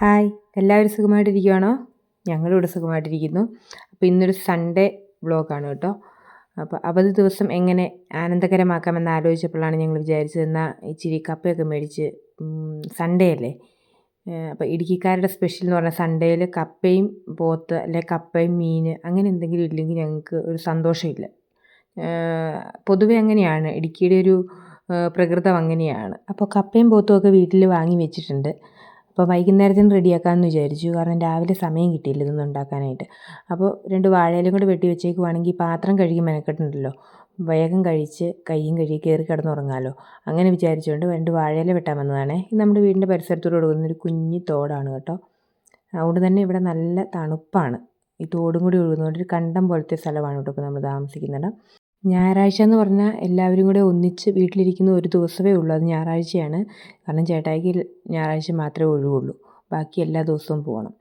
Hi, എല്ലാവരും സുഖമായിട്ടിരിക്കുകയാണോ? ഞങ്ങളിവിടെ സുഖമായിട്ടിരിക്കുന്നു. അപ്പോൾ ഇന്നൊരു സൺഡേ വ്ളോഗാണ് കേട്ടോ. അപ്പോൾ അവധി ദിവസം എങ്ങനെ ആനന്ദകരമാക്കാമെന്ന് ആലോചിച്ചപ്പോഴാണ് ഞങ്ങൾ വിചാരിച്ചത് എന്നാൽ ഇച്ചിരി കപ്പയൊക്കെ മേടിച്ച് സൺഡേ അല്ലേ, അപ്പോൾ ഇടുക്കിക്കാരുടെ സ്പെഷ്യൽ എന്ന് പറഞ്ഞാൽ സൺഡേയിൽ കപ്പയും പോത്ത് അല്ലെ കപ്പയും മീൻ അങ്ങനെ എന്തെങ്കിലും ഇല്ലെങ്കിൽ ഞങ്ങൾക്ക് ഒരു സന്തോഷമില്ല. പൊതുവെ അങ്ങനെയാണ്, ഇടുക്കിയുടെ ഒരു പ്രകൃതം അങ്ങനെയാണ്. അപ്പോൾ കപ്പയും പോത്തും ഒക്കെ വീട്ടിൽ വാങ്ങി വെച്ചിട്ടുണ്ട്. അപ്പോൾ വൈകുന്നേരത്തിന് റെഡിയാക്കാമെന്ന് വിചാരിച്ചു, കാരണം രാവിലെ സമയം കിട്ടിയില്ല ഇതൊന്നും ഉണ്ടാക്കാനായിട്ട്. അപ്പോൾ 2 വാഴയിലും കൂടെ വെട്ടി വെച്ചേക്കുവാണെങ്കിൽ പാത്രം കഴുകി മെനക്കെട്ടുണ്ടല്ലോ, വേഗം കഴിച്ച് കയ്യും കഴുകി കയറി കിടന്നുറങ്ങാമല്ലോ. അങ്ങനെ വിചാരിച്ചുകൊണ്ട് 2 വാഴയില വെട്ടാൻ വന്നതാണേ. ഇത് നമ്മുടെ വീടിൻ്റെ പരിസരത്തൂടെ ഒഴുകുന്നൊരു കുഞ്ഞി തോടാണ് കേട്ടോ. അതുകൊണ്ട് തന്നെ ഇവിടെ നല്ല തണുപ്പാണ്. ഈ തോടും കൂടി ഒഴുകുന്നതുകൊണ്ട് ഒരു കണ്ടം പോലത്തെ സ്ഥലമാണ് കേട്ടോ ഇപ്പോൾ നമ്മൾ താമസിക്കുന്നിടം. ഞായറാഴ്ച എന്ന് പറഞ്ഞാൽ എല്ലാവരും കൂടെ ഒന്നിച്ച് വീട്ടിലിരിക്കുന്ന ഒരു ദിവസമേ ഉള്ളൂ, അത് ഞായറാഴ്ചയാണ്. കാരണം ചേട്ടായിക്ക് ഞായറാഴ്ച മാത്രമേ ഒഴിവുള്ളൂ, ബാക്കി എല്ലാ ദിവസവും പോകണം.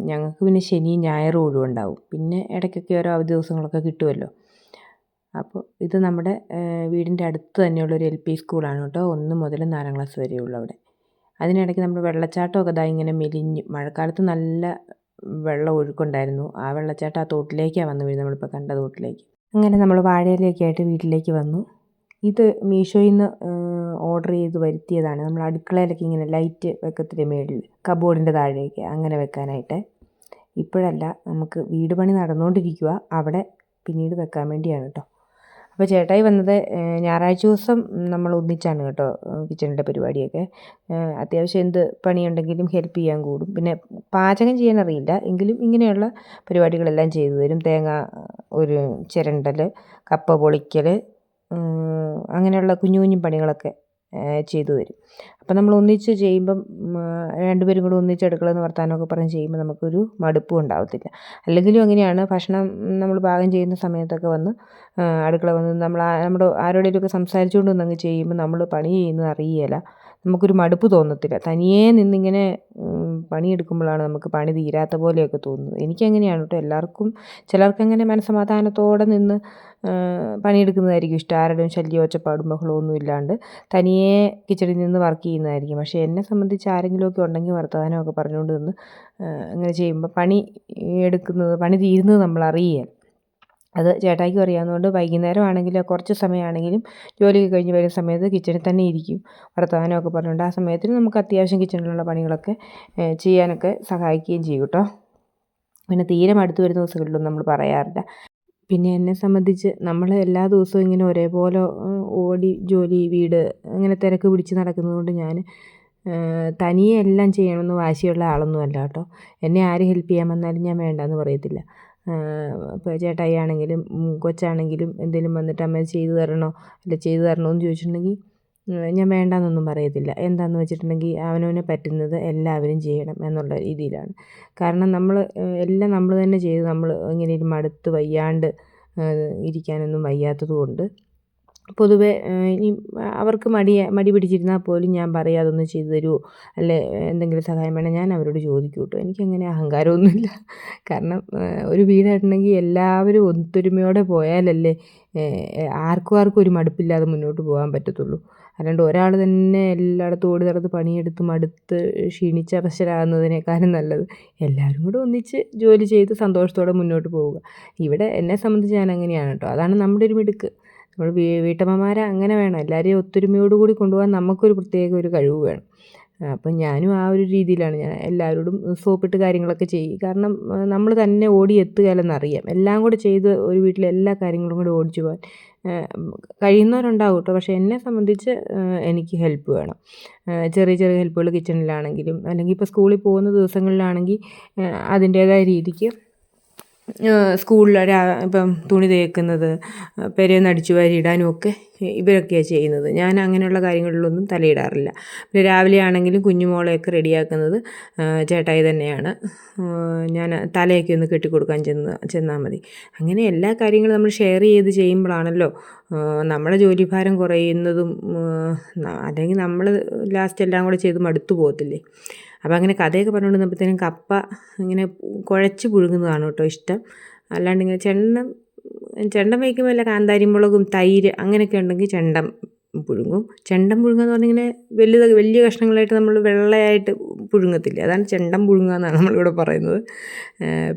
ഞങ്ങൾക്ക് പിന്നെ ശനിയും ഞായറും ഒഴിവുണ്ടാവും, പിന്നെ ഇടയ്ക്കൊക്കെ ഓരോ അവധി ദിവസങ്ങളൊക്കെ കിട്ടുമല്ലോ. അപ്പോൾ ഇത് നമ്മുടെ വീടിൻ്റെ അടുത്ത് തന്നെയുള്ളൊരു LP സ്കൂളാണ് കേട്ടോ. 1 മുതൽ 4ാം ക്ലാസ് വരെയുള്ളൂ അവിടെ. അതിനിടയ്ക്ക് നമ്മൾ വെള്ളച്ചാട്ടമൊക്കെ ഇതാ ഇങ്ങനെ മെലിഞ്ഞ്, മഴക്കാലത്ത് നല്ല വെള്ളം ഒഴുക്കുണ്ടായിരുന്നു. ആ വെള്ളച്ചാട്ടം ആ തോട്ടിലേക്കാണ് വന്ന് വീഴുന്നത്, നമ്മളിപ്പോൾ കണ്ട തോട്ടിലേക്ക്. അങ്ങനെ നമ്മൾ വാഴയിലൊക്കെ ആയിട്ട് വീട്ടിലേക്ക് വന്നു. ഇത് മീഷോയിൽ നിന്ന് ഓർഡർ ചെയ്ത് വരുത്തിയതാണ്. നമ്മൾ അടുക്കളയിലൊക്കെ ഇങ്ങനെ ലൈറ്റ് വെക്കത്തില്ലേ മേളിൽ, കബോർഡിൻ്റെ താഴേക്ക്, അങ്ങനെ വെക്കാനായിട്ട്. ഇപ്പോഴല്ല, നമുക്ക് വീട് പണി നടന്നുകൊണ്ടിരിക്കുക, അവിടെ പിന്നീട് വെക്കാൻ വേണ്ടിയാണ് കേട്ടോ. അപ്പോൾ ചേട്ടായി വന്നത് ഞായറാഴ്ച ദിവസം നമ്മൾ ഒന്നിച്ചാണ് കേട്ടോ കിച്ചണിൻ്റെ പരിപാടിയൊക്കെ. അത്യാവശ്യം എന്ത് പണിയുണ്ടെങ്കിലും ഹെൽപ്പ് ചെയ്യാൻ കൂടും. പിന്നെ പാചകം ചെയ്യാൻ അറിയില്ല എങ്കിലും ഇങ്ങനെയുള്ള പരിപാടികളെല്ലാം ചെയ്തു തരും. തേങ്ങ ഒരു ചിരണ്ടൽ, കപ്പ പൊളിക്കൽ, അങ്ങനെയുള്ള കുഞ്ഞു കുഞ്ഞു പണികളൊക്കെ ചെയ്തു തരും. അപ്പം നമ്മൾ ഒന്നിച്ച് ചെയ്യുമ്പം 2 പേരും കൂടെ ഒന്നിച്ച് അടുക്കളയിൽ നിന്ന് വർത്താനമൊക്കെ പറഞ്ഞ് ചെയ്യുമ്പോൾ നമുക്കൊരു മടുപ്പും ഉണ്ടാകത്തില്ല. അല്ലെങ്കിലും അങ്ങനെയാണ്, ഭക്ഷണം നമ്മൾ പാകം ചെയ്യുന്ന സമയത്തൊക്കെ വന്ന് അടുക്കള വന്ന് നമ്മുടെ ആരോടെങ്കിലുമൊക്കെ സംസാരിച്ചുകൊണ്ട് വന്നങ്ങ് ചെയ്യുമ്പോൾ നമ്മൾ പണി ചെയ്യുന്നത് അറിയുകയില്ല, നമുക്കൊരു മടുപ്പ് തോന്നത്തില്ല. തനിയേ നിന്നിങ്ങനെ പണിയെടുക്കുമ്പോഴാണ് നമുക്ക് പണി തീരാത്ത പോലെയൊക്കെ തോന്നുന്നത്. എനിക്കങ്ങനെയാണ് കേട്ടോ. എല്ലാവർക്കും, ചിലർക്കങ്ങനെ മനസ്സമാധാനത്തോടെ നിന്ന് പണിയെടുക്കുന്നതായിരിക്കും ഇഷ്ടം, ആരുടെയും ശല്യം ഒച്ചപ്പാടും ബഹളവും ഒന്നും ഇല്ലാണ്ട് തനിയെ കിച്ചണിൽ നിന്ന് വർക്ക് ചെയ്യുന്നതായിരിക്കും. പക്ഷേ എന്നെ സംബന്ധിച്ച് ആരെങ്കിലുമൊക്കെ ഉണ്ടെങ്കിൽ വർത്തമാനമൊക്കെ പറഞ്ഞുകൊണ്ട് നിന്ന് അങ്ങനെ ചെയ്യുമ്പോൾ പണി തീരുന്നത് നമ്മൾ അറിയുകയില്ല. അത് ചേട്ടായിക്കും അറിയാവുന്നതുകൊണ്ട് വൈകുന്നേരം ആണെങ്കിലും കുറച്ച് സമയമാണെങ്കിലും ജോലിയൊക്കെ കഴിഞ്ഞ് വരുന്ന സമയത്ത് കിച്ചണിൽ തന്നെ ഇരിക്കും, വർത്തമാനമൊക്കെ പറഞ്ഞുകൊണ്ട്. ആ സമയത്തിന് നമുക്ക് അത്യാവശ്യം കിച്ചണിലുള്ള പണികളൊക്കെ ചെയ്യാനൊക്കെ സഹായിക്കുകയും ചെയ്യും കേട്ടോ. പിന്നെ തീരെ മടുത്ത് വരുന്ന ദിവസങ്ങളിലൊന്നും നമ്മൾ പറയാറില്ല. പിന്നെ എന്നെ സംബന്ധിച്ച് നമ്മൾ എല്ലാ ദിവസവും ഇങ്ങനെ ഒരേപോലെ ഓടി ജോലി വീട് അങ്ങനെ തിരക്ക് പിടിച്ച് നടക്കുന്നതുകൊണ്ട് ഞാൻ തനിയെ എല്ലാം ചെയ്യണമെന്ന് വാശിയുള്ള ആളൊന്നും അല്ല കേട്ടോ. എന്നെ ആര് ഹെൽപ്പ് ചെയ്യാൻ വന്നാലും ഞാൻ വേണ്ടാന്ന് പറയത്തില്ല. ഇപ്പോൾ ചേട്ടായി ആണെങ്കിലും കൊച്ചാണെങ്കിലും എന്തെങ്കിലും വന്നിട്ട് അമ്മ ചെയ്തു തരണോ അല്ല ചെയ്തു തരണോ എന്ന് ചോദിച്ചിട്ടുണ്ടെങ്കിൽ ഞാൻ വേണ്ടാന്നൊന്നും പറയത്തില്ല. എന്താണെന്ന് വെച്ചിട്ടുണ്ടെങ്കിൽ അവനവനെ പറ്റുന്നത് എല്ലാവരും ചെയ്യണം എന്നുള്ള രീതിയിലാണ്. കാരണം എല്ലാം നമ്മൾ തന്നെ ചെയ്ത് നമ്മൾ ഇങ്ങനെ മടുത്ത് വയ്യാണ്ട് ഇരിക്കാനൊന്നും വയ്യാത്തത് കൊണ്ട് പൊതുവെ ഇനി അവർക്ക് മടി പിടിച്ചിരുന്നാൽ പോലും ഞാൻ പറയും അതൊന്ന് ചെയ്തു തരുമോ, അല്ലെ എന്തെങ്കിലും സഹായം വേണം, ഞാൻ അവരോട് ചോദിക്കും കേട്ടോ. എനിക്കങ്ങനെ അഹങ്കാരമൊന്നുമില്ല. കാരണം ഒരു വീടായിട്ടുണ്ടെങ്കിൽ എല്ലാവരും ഒത്തൊരുമയോടെ പോയാലല്ലേ ആർക്കും ഒരു മടുപ്പില്ലാതെ മുന്നോട്ട് പോകാൻ പറ്റത്തുള്ളൂ. അല്ലാണ്ട് ഒരാൾ തന്നെ എല്ലായിടത്തും ഓടി നടന്ന് പണിയെടുത്ത് മടുത്ത് ക്ഷീണിച്ച് അവശരാകുന്നതിനേക്കാളും നല്ലത് എല്ലാവരും കൂടെ ഒന്നിച്ച് ജോലി ചെയ്ത് സന്തോഷത്തോടെ മുന്നോട്ട് പോവുക. ഇവിടെ എന്നെ സംബന്ധിച്ച് ഞാൻ അങ്ങനെയാണ് കേട്ടോ. അതാണ് നമ്മുടെ ഒരു മിടുക്ക്. നമ്മൾ വീട്ടമ്മമാരെ അങ്ങനെ വേണം, എല്ലാവരെയും ഒത്തൊരുമയോടുകൂടി കൊണ്ടുപോകാൻ നമുക്കൊരു പ്രത്യേക ഒരു കഴിവ് വേണം. അപ്പം ഞാനും ആ ഒരു രീതിയിലാണ്. ഞാൻ എല്ലാവരോടും സോപ്പിട്ട് കാര്യങ്ങളൊക്കെ ചെയ്യും. കാരണം നമ്മൾ തന്നെ ഓടി എത്തുകയില്ലെന്നറിയാം. എല്ലാം കൂടെ ചെയ്ത് ഒരു വീട്ടിലെ എല്ലാ കാര്യങ്ങളും കൂടെ ഓടിച്ചു പോകാൻ കഴിയുന്നവരുണ്ടാവും കേട്ടോ. പക്ഷേ എന്നെ സംബന്ധിച്ച് എനിക്ക് ഹെൽപ്പ് വേണം. ചെറിയ ചെറിയ ഹെൽപ്പുകൾ കിച്ചണിലാണെങ്കിലും അല്ലെങ്കിൽ ഇപ്പോൾ സ്കൂളിൽ പോകുന്ന ദിവസങ്ങളിലാണെങ്കിൽ അതിൻ്റേതായ രീതിക്ക് സ്കൂളിൽ ഇപ്പം തുണി തേക്കുന്നത്, പെരയൊന്ന് അടിച്ചു വാരി ഇടാനും ഒക്കെ ഇവരൊക്കെയാണ് ചെയ്യുന്നത്. ഞാൻ അങ്ങനെയുള്ള കാര്യങ്ങളിലൊന്നും തലയിടാറില്ല. പിന്നെ രാവിലെ ആണെങ്കിലും കുഞ്ഞുമോളെയൊക്കെ റെഡിയാക്കുന്നത് ചേട്ടായി തന്നെയാണ്. ഞാൻ തലയൊക്കെ ഒന്ന് കെട്ടിക്കൊടുക്കാൻ ചെന്നാൽ മതി. അങ്ങനെ എല്ലാ കാര്യങ്ങളും നമ്മൾ ഷെയർ ചെയ്ത് ചെയ്യുമ്പോഴാണല്ലോ നമ്മുടെ ജോലിഭാരം കുറയുന്നതും. അല്ലെങ്കിൽ നമ്മൾ ലാസ്റ്റ് എല്ലാം കൂടെ ചെയ്ത് മടുത്തു പോകത്തില്ലേ. അപ്പോൾ അങ്ങനെ കഥയൊക്കെ പറഞ്ഞുകൊണ്ടിരുന്നപ്പോഴത്തേനും കപ്പ ഇങ്ങനെ കുഴച്ച് പുഴുങ്ങുന്നതാണ് കേട്ടോ ഇഷ്ടം. അല്ലാണ്ട് ഇങ്ങനെ ചെണ്ടം വയ്ക്കുമ്പോൾ വല്ല കാന്താരി മുളകും തൈര് അങ്ങനെയൊക്കെ ഉണ്ടെങ്കിൽ ചെണ്ടം പുഴുങ്ങും. ചെണ്ടൻ പുഴുങ്ങുക എന്ന് പറഞ്ഞിങ്ങനെ വലിയ കഷ്ണങ്ങളായിട്ട് നമ്മൾ വെള്ളയായിട്ട് പുഴുങ്ങത്തില്ലേ, അതാണ് ചെണ്ടൻ പുഴുങ്ങുക എന്നാണ് നമ്മളിവിടെ പറയുന്നത്.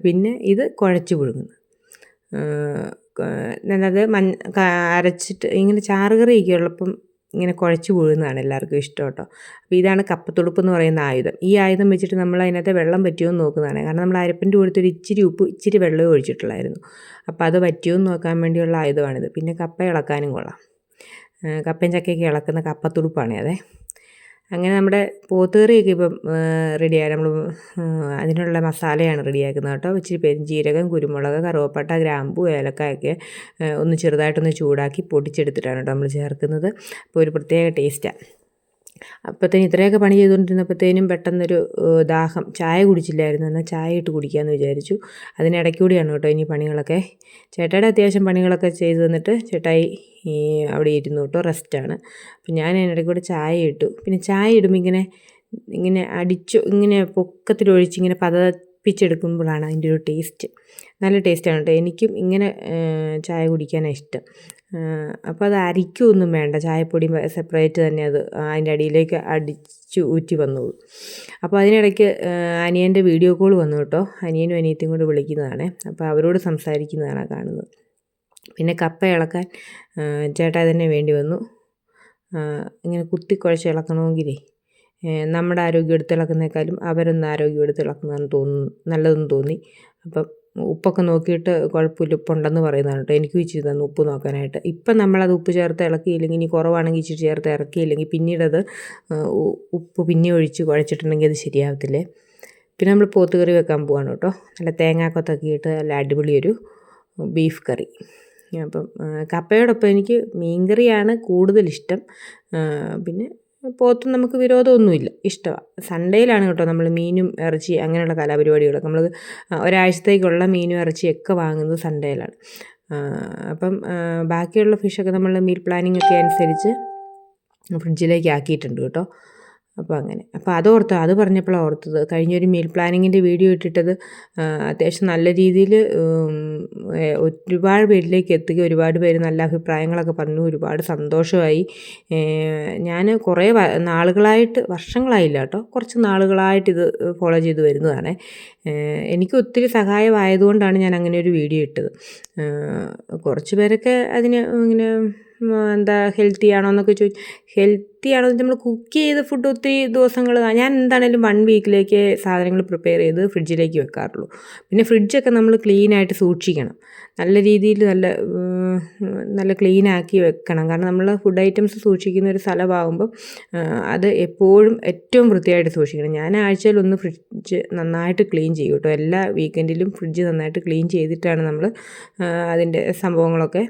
പിന്നെ ഇത് കുഴച്ച് പുഴുങ്ങുന്നത്. അത് അരച്ചിട്ട് ഇങ്ങനെ ചാറുകറിയൊക്കെ ഉള്ളപ്പം ഇങ്ങനെ കുഴച്ച് പുഴുങ്ങുന്നതാണ് എല്ലാവർക്കും ഇഷ്ടം കേട്ടോ. അപ്പോൾ ഇതാണ് കപ്പത്തുടുപ്പ് എന്ന് പറയുന്ന ആയുധം. ഈ ആയുധം വെച്ചിട്ട് നമ്മൾ അതിനകത്ത് വെള്ളം പറ്റുമോ എന്ന് നോക്കുന്നതാണ്. കാരണം നമ്മൾ അരപ്പിൻ്റെ കൊടുത്തൊരു ഇച്ചിരി ഉപ്പ് ഇച്ചിരി വെള്ളവും ഒഴിച്ചിട്ടുള്ളായിരുന്നു. അപ്പോൾ അത് പറ്റുമോ എന്ന് നോക്കാൻ വേണ്ടിയുള്ള ആയുധമാണിത്. പിന്നെ കപ്പ ഇളക്കാനും കൊള്ളാം. കപ്പയും ചക്കയൊക്കെ ഇളക്കുന്ന കപ്പത്തുടുപ്പാണ് അതെ. അങ്ങനെ നമ്മുടെ പോത്തുകറിയൊക്കെ ഇപ്പം റെഡിയായി. നമ്മൾ അതിനുള്ള മസാലയാണ് റെഡിയാക്കുന്നത് കേട്ടോ. ഇച്ചിരി പെരുംജീരകം, കുരുമുളക്, കറുവപ്പട്ട, ഗ്രാമ്പു, ഏലക്കായൊക്കെ ഒന്ന് ചെറുതായിട്ടൊന്ന് ചൂടാക്കി പൊടിച്ചെടുത്തിട്ടാണ് കേട്ടോ നമ്മൾ ചേർക്കുന്നത്. അപ്പോൾ ഒരു പ്രത്യേക ടേസ്റ്റാണ്. അപ്പോഴത്തേനും ഇത്രയൊക്കെ പണി ചെയ്തുകൊണ്ടിരുന്നപ്പോഴത്തേനും പെട്ടെന്നൊരു ദാഹം, ചായ കുടിച്ചില്ലായിരുന്നു, എന്നാൽ ചായ ഇട്ട് കുടിക്കാമെന്ന് വിചാരിച്ചു. അതിനിടയ്ക്ക് കൂടിയാണ് കേട്ടോ ഇനി പണികളൊക്കെ. ചേട്ടായുടെ അത്യാവശ്യം പണികളൊക്കെ ചെയ്ത് തന്നിട്ട് ചേട്ടായി അവിടെ ഇരുന്നു കേട്ടോ, റെസ്റ്റാണ്. അപ്പം ഞാൻ അതിനിടയ്ക്ക് കൂടെ ചായ ഇട്ടു. പിന്നെ ചായ ഇടുമ്പോൾ ഇങ്ങനെ അടിച്ചു ഇങ്ങനെ പൊക്കത്തിലൊഴിച്ച് ഇങ്ങനെ പതപ്പിച്ചെടുക്കുമ്പോഴാണ് അതിൻ്റെ ഒരു ടേസ്റ്റ്. നല്ല ടേസ്റ്റാണ് കേട്ടോ. എനിക്കും ഇങ്ങനെ ചായ കുടിക്കാനാണ് ഇഷ്ടം. അപ്പോൾ അത് അരിക്കൊന്നും വേണ്ട, ചായപ്പൊടി സെപ്പറേറ്റ് തന്നെ അത് അതിൻ്റെ അടിയിലേക്ക് അടിച്ച് ഊറ്റി വന്നോളൂ. അപ്പോൾ അതിനിടയ്ക്ക് അനിയൻ്റെ വീഡിയോ കോൾ വന്നു കേട്ടോ. അനിയനും അനിയത്തിയും കൂടെ വിളിക്കുന്നതാണ്. അപ്പോൾ അവരോട് സംസാരിക്കുന്നതാണ് കാണുന്നത്. പിന്നെ കപ്പ ഇളക്കാൻ ചേട്ടാ തന്നെ വേണ്ടി വന്നു. ഇങ്ങനെ കുത്തിക്കുഴച്ച് ഇളക്കണമെങ്കിലേ നമ്മുടെ ആരോഗ്യം എടുത്ത് ഇളക്കുന്നേക്കാളും അവരൊന്ന് ആരോഗ്യം എടുത്ത് ഇളക്കുന്നതെന്ന് തോന്നുന്നു, നല്ലതെന്ന് തോന്നി. അപ്പം ഉപ്പൊക്കെ നോക്കിയിട്ട് കുഴപ്പമില്ല, ഉപ്പുണ്ടെന്ന് പറയുന്നതാണ് കേട്ടോ. എനിക്ക് ഇച്ചിരി തന്നു ഉപ്പ് നോക്കാനായിട്ട്. ഇപ്പം നമ്മളത് ഉപ്പ് ചേർത്ത് ഇളക്കിയില്ലെങ്കിൽ, ഇനി കുറവാണെങ്കിൽ ഇച്ചിരി ചേർത്ത് ഇറക്കിയില്ലെങ്കിൽ പിന്നീടത് ഉപ്പ് പിന്നെ ഒഴിച്ച് കുഴച്ചിട്ടുണ്ടെങ്കിൽ അത് ശരിയാവത്തില്ലേ. പിന്നെ നമ്മൾ പോത്തുകറി വെക്കാൻ പോവാണ് കേട്ടോ. നല്ല തേങ്ങാക്കൊത്തൊക്കെ ഇട്ട് നല്ല അടിപൊളിയൊരു ബീഫ് കറി. അപ്പം കപ്പയോടൊപ്പം എനിക്ക് മീൻകറിയാണ് കൂടുതലിഷ്ടം. പിന്നെ പോത്തും നമുക്ക് വിരോധമൊന്നുമില്ല, ഇഷ്ടമാണ്. സൺഡേയിലാണ് കേട്ടോ നമ്മൾ മീനും ഇറച്ചി അങ്ങനെയുള്ള കലാപരിപാടികളൊക്കെ നമ്മൾ ഒരാഴ്ചത്തേക്കുള്ള മീനും ഇറച്ചിയൊക്കെ വാങ്ങുന്നത് സൺഡേയിലാണ്. അപ്പം ബാക്കിയുള്ള ഫിഷൊക്കെ നമ്മൾ മീൽ പ്ലാനിങ് ഒക്കെ അനുസരിച്ച് ഫ്രിഡ്ജിലേക്ക് ആക്കിയിട്ടുണ്ട് കേട്ടോ. അപ്പോൾ അങ്ങനെ. അപ്പോൾ അത് പറഞ്ഞപ്പോഴാണ് ഓർത്തത്, കഴിഞ്ഞൊരു മീൽ പ്ലാനിങ്ങിൻ്റെ വീഡിയോ ഇട്ടിട്ടത് അത്യാവശ്യം നല്ല രീതിയിൽ ഒരുപാട് പേരിലേക്ക് എത്തുക, ഒരുപാട് പേര് നല്ല അഭിപ്രായങ്ങളൊക്കെ പറഞ്ഞു, ഒരുപാട് സന്തോഷമായി. ഞാൻ കുറേ നാളുകളായിട്ട്, വർഷങ്ങളായില്ല കേട്ടോ, കുറച്ച് നാളുകളായിട്ട് ഇത് ഫോളോ ചെയ്ത് വരുന്നതാണ്. എനിക്ക് ഒത്തിരി സഹായമായതുകൊണ്ടാണ് ഞാൻ അങ്ങനെ ഒരു വീഡിയോ ഇട്ടത്. കുറച്ച് പേരൊക്കെ അതിന് ഇങ്ങനെ ഹെൽത്തി ആണോ എന്നൊക്കെ ചോദിച്ചു. ഹെൽത്തി ആണോ എന്ന് നമ്മൾ കുക്ക് ചെയ്ത ഫുഡ് ഒത്തിരി ദിവസങ്ങൾ, ഞാൻ എന്താണേലും 1 വീക്കിലേക്ക് സാധനങ്ങൾ പ്രിപ്പയർ ചെയ്ത് ഫ്രിഡ്ജിലേക്ക് വെക്കാറുള്ളൂ. പിന്നെ ഫ്രിഡ്ജൊക്കെ നമ്മൾ ക്ലീനായിട്ട് സൂക്ഷിക്കണം, നല്ല രീതിയിൽ നല്ല ക്ലീനാക്കി വെക്കണം. കാരണം നമ്മൾ ഫുഡ് ഐറ്റംസ് സൂക്ഷിക്കുന്ന ഒരു സ്ഥലമാകുമ്പോൾ അത് എപ്പോഴും ഏറ്റവും വൃത്തിയായിട്ട് സൂക്ഷിക്കണം. ഞാൻ ആഴ്ചയിൽ 1 ഫ്രിഡ്ജ് നന്നായിട്ട് ക്ലീൻ ചെയ്യും കേട്ടോ. എല്ലാ വീക്കെൻഡിലും ഫ്രിഡ്ജ് നന്നായിട്ട് ക്ലീൻ ചെയ്തിട്ടാണ് നമ്മൾ അതിൻ്റെ സംഭവങ്ങളൊക്കെ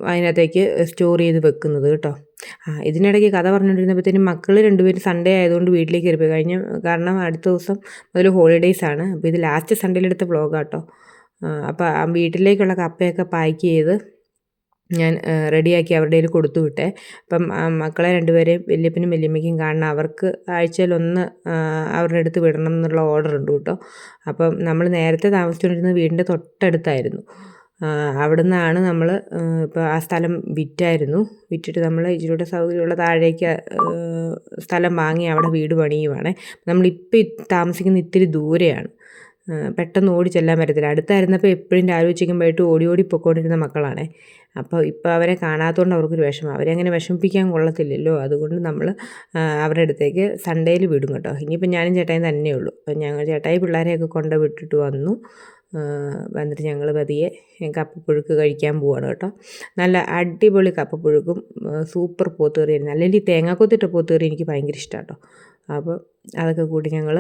അതിനകത്തേക്ക് സ്റ്റോർ ചെയ്ത് വെക്കുന്നത് കേട്ടോ. ഇതിനിടയ്ക്ക് കഥ പറഞ്ഞുകൊണ്ടിരുന്നപ്പോഴത്തേനും മക്കൾ 2 പേരും സൺഡേ ആയതുകൊണ്ട് വീട്ടിലേക്ക് കയറിപ്പോയി. കാരണം അടുത്ത ദിവസം മുതൽ ഹോളിഡേയ്സാണ്. അപ്പോൾ ഇത് ലാസ്റ്റ് സൺഡേയിലെടുത്ത വ്ളോഗാട്ടോ. അപ്പോൾ വീട്ടിലേക്കുള്ള കപ്പയൊക്കെ പാക്ക് ചെയ്ത് ഞാൻ റെഡിയാക്കി അവരുടെ കയ്യിൽ കൊടുത്തു വിട്ടേ. അപ്പം മക്കളെ 2 പേരെയും വല്യപ്പനും വല്യമ്മയ്ക്കും കാണണം, അവർക്ക് ആഴ്ചയിൽ 1 അവരുടെ അടുത്ത് വിടണം എന്നുള്ള ഓർഡർ ഉണ്ട് കേട്ടോ. അപ്പം നമ്മൾ നേരത്തെ താമസിച്ചുകൊണ്ടിരുന്നത് വീടിൻ്റെ തൊട്ടടുത്തായിരുന്നു. അവിടെ നിന്നാണ് നമ്മൾ ഇപ്പോൾ ആ സ്ഥലം വിറ്റിട്ട് നമ്മൾ ഇച്ചിരിയുടെ സൗകര്യമുള്ള താഴേക്ക് സ്ഥലം വാങ്ങി അവിടെ വീട് പണിയുവാണ്. നമ്മളിപ്പോൾ താമസിക്കുന്ന ഇത്തിരി ദൂരെയാണ്, പെട്ടെന്ന് ഓടി ചെല്ലാൻ പറ്റത്തില്ല. അടുത്തായിരുന്നപ്പോൾ എപ്പോഴും രാവിലെ ഉച്ചയ്ക്കും പോയിട്ട് ഓടി പൊയ്ക്കൊണ്ടിരുന്ന മക്കളാണേ. അപ്പോൾ ഇപ്പോൾ അവരെ കാണാത്തതുകൊണ്ട് അവർക്കൊരു വിഷമം, അവരെ അങ്ങനെ വിഷമിപ്പിക്കാൻ കൊള്ളത്തില്ലല്ലോ. അതുകൊണ്ട് നമ്മൾ അവരുടെ അടുത്തേക്ക് സൺഡേയിൽ വിടും കേട്ടോ. ഇനിയിപ്പോൾ ഞാനും ചേട്ടായും തന്നെയുള്ളൂ. അപ്പം ഞങ്ങൾ ചേട്ടായി പിള്ളേരെയൊക്കെ കൊണ്ട് വിട്ടിട്ട് വന്നിട്ട് ഞങ്ങൾ പതിയെ കപ്പപ്പുഴുക്ക് കഴിക്കാൻ പോവാണ് കേട്ടോ. നല്ല അടിപൊളി കപ്പപ്പുഴുക്കും സൂപ്പർ പോത്തുകറിയായിരുന്നു. അല്ലെങ്കിൽ ഈ തേങ്ങാക്കൊത്തിട്ട പോത്തുകറി എനിക്ക് ഭയങ്കര ഇഷ്ടമാണ് കേട്ടോ. അപ്പോൾ അതൊക്കെ കൂടി ഞങ്ങൾ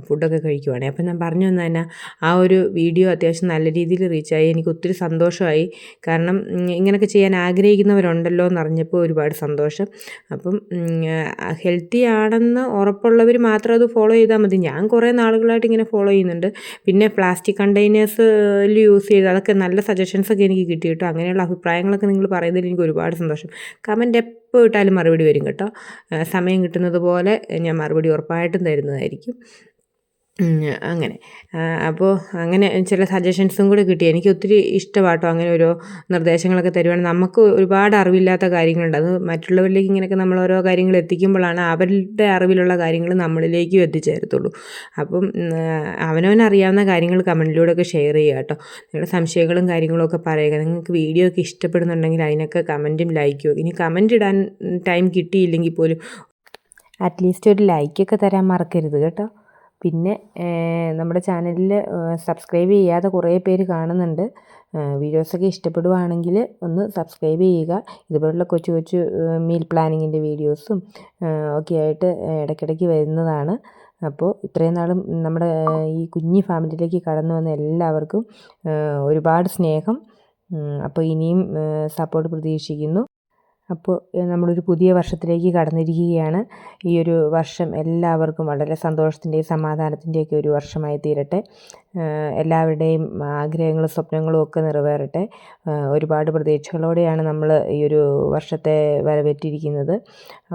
ഫുഡൊക്കെ കഴിക്കുവാണ്. അപ്പം ഞാൻ പറഞ്ഞു വന്നത് തന്നെ, ആ ഒരു വീഡിയോ അത്യാവശ്യം നല്ല രീതിയിൽ റീച്ചായി. എനിക്ക് ഒത്തിരി സന്തോഷമായി. കാരണം ഇങ്ങനെയൊക്കെ ചെയ്യാൻ ആഗ്രഹിക്കുന്നവരുണ്ടല്ലോ എന്നറിഞ്ഞപ്പോൾ ഒരുപാട് സന്തോഷം. അപ്പം ഹെൽത്തി ആണെന്ന് ഉറപ്പുള്ളവർ മാത്രം അത് ഫോളോ ചെയ്താൽ മതി. ഞാൻ കുറേ നാളുകളായിട്ട് ഇങ്ങനെ ഫോളോ ചെയ്യുന്നുണ്ട്. പിന്നെ പ്ലാസ്റ്റിക് കണ്ടെയ്നേഴ്സിൽ യൂസ് ചെയ്ത് അതൊക്കെ നല്ല സജഷൻസൊക്കെ എനിക്ക് കിട്ടി കേട്ടോ. അങ്ങനെയുള്ള അഭിപ്രായങ്ങളൊക്കെ നിങ്ങൾ പറയുന്നതിൽ എനിക്ക് ഒരുപാട് സന്തോഷം. കമൻറ്റ് എപ്പോൾ ഇട്ടാലും മറുപടി വരും കേട്ടോ. സമയം കിട്ടുന്നത് പോലെ ഞാൻ മറുപടി ഉറപ്പായിട്ടും തരുന്നതായിരിക്കും. അങ്ങനെ അപ്പോൾ അങ്ങനെ ചില സജഷൻസും കൂടി കിട്ടി. എനിക്ക് ഒത്തിരി ഇഷ്ടമാണ് കേട്ടോ അങ്ങനെ ഓരോ നിർദ്ദേശങ്ങളൊക്കെ തരുവാണെങ്കിൽ. നമുക്ക് ഒരുപാട് അറിവില്ലാത്ത കാര്യങ്ങളുണ്ട്, അത് മറ്റുള്ളവരിലേക്ക് ഇങ്ങനെയൊക്കെ നമ്മൾ ഓരോ കാര്യങ്ങൾ എത്തിക്കുമ്പോഴാണ് അവരുടെ അറിവിലുള്ള കാര്യങ്ങൾ നമ്മളിലേക്കും എത്തിച്ചേരത്തുള്ളൂ. അപ്പം അവനവനറിയാവുന്ന കാര്യങ്ങൾ കമൻറ്റിലൂടെയൊക്കെ ഷെയർ ചെയ്യുക കേട്ടോ. നിങ്ങളുടെ സംശയങ്ങളും കാര്യങ്ങളും ഒക്കെ പറയുക. നിങ്ങൾക്ക് വീഡിയോ ഒക്കെ ഇഷ്ടപ്പെടുന്നുണ്ടെങ്കിൽ അതിനൊക്കെ കമൻറ്റും ലൈക്കും. ഇനി കമൻറ്റ് ഇടാൻ ടൈം കിട്ടിയില്ലെങ്കിൽ പോലും അറ്റ്ലീസ്റ്റ് ഒരു ലൈക്കൊക്കെ തരാൻ മറക്കരുത് കേട്ടോ. പിന്നെ നമ്മുടെ ചാനലിൽ സബ്സ്ക്രൈബ് ചെയ്യാതെ കുറേ പേര് കാണുന്നുണ്ട്. വീഡിയോസൊക്കെ ഇഷ്ടപ്പെടുവാണെങ്കിൽ ഒന്ന് സബ്സ്ക്രൈബ് ചെയ്യുക. ഇതുപോലുള്ള കൊച്ചു കൊച്ചു മീൽ പ്ലാനിങ്ങിൻ്റെ വീഡിയോസും ഒക്കെ ആയിട്ട് ഇടയ്ക്കിടയ്ക്ക് വരുന്നതാണ്. അപ്പോൾ ഇത്രയും നാളും നമ്മുടെ ഈ കുഞ്ഞി ഫാമിലിയിലേക്ക് കടന്നു വന്ന എല്ലാവർക്കും ഒരുപാട് സ്നേഹം. അപ്പോൾ ഇനിയും സപ്പോർട്ട് പ്രതീക്ഷിക്കുന്നു. അപ്പോൾ നമ്മളൊരു പുതിയ വർഷത്തിലേക്ക് കടന്നിരിക്കുകയാണ്. ഈ ഒരു വർഷം എല്ലാവർക്കും വളരെ സന്തോഷത്തിൻ്റെയും സമാധാനത്തിൻ്റെയൊക്കെ ഒരു വർഷമായി തീരട്ടെ. എല്ലാവരുടെയും ആഗ്രഹങ്ങളും സ്വപ്നങ്ങളും ഒക്കെ നിറവേറട്ടെ. ഒരുപാട് പ്രതീക്ഷകളോടെയാണ് നമ്മൾ ഈ ഒരു വർഷത്തെ വരവേറ്റിരിക്കുന്നത്.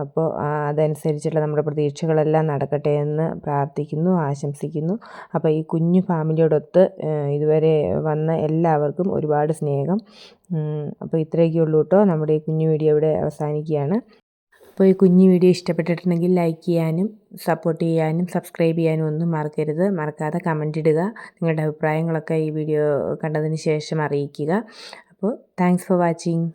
അപ്പോൾ അതനുസരിച്ചുള്ള നമ്മുടെ പ്രതീക്ഷകളെല്ലാം നടക്കട്ടെ എന്ന് പ്രാർത്ഥിക്കുന്നു, ആശംസിക്കുന്നു. അപ്പോൾ ഈ കുഞ്ഞു ഫാമിലിയോടൊത്ത് ഇതുവരെ വന്ന എല്ലാവർക്കും ഒരുപാട് സ്നേഹം. അപ്പോൾ ഇത്രയൊക്കെ ഉള്ളൂ കേട്ടോ. നമ്മുടെ ഈ കുഞ്ഞു വീഡിയോ ഇവിടെ അവസാനിക്കുകയാണ്. അപ്പോൾ ഈ കുഞ്ഞു വീഡിയോ ഇഷ്ടപ്പെട്ടിട്ടുണ്ടെങ്കിൽ ലൈക്ക് ചെയ്യാനും സപ്പോർട്ട് ചെയ്യാനും സബ്സ്ക്രൈബ് ചെയ്യാനും ഒന്നും മറക്കരുത്. മറക്കാതെ കമൻ്റ് ഇടുക. നിങ്ങളുടെ അഭിപ്രായങ്ങളൊക്കെ ഈ വീഡിയോ കണ്ടതിന് ശേഷം അറിയിക്കുക. അപ്പോൾ താങ്ക്സ് ഫോർ വാച്ചിങ്.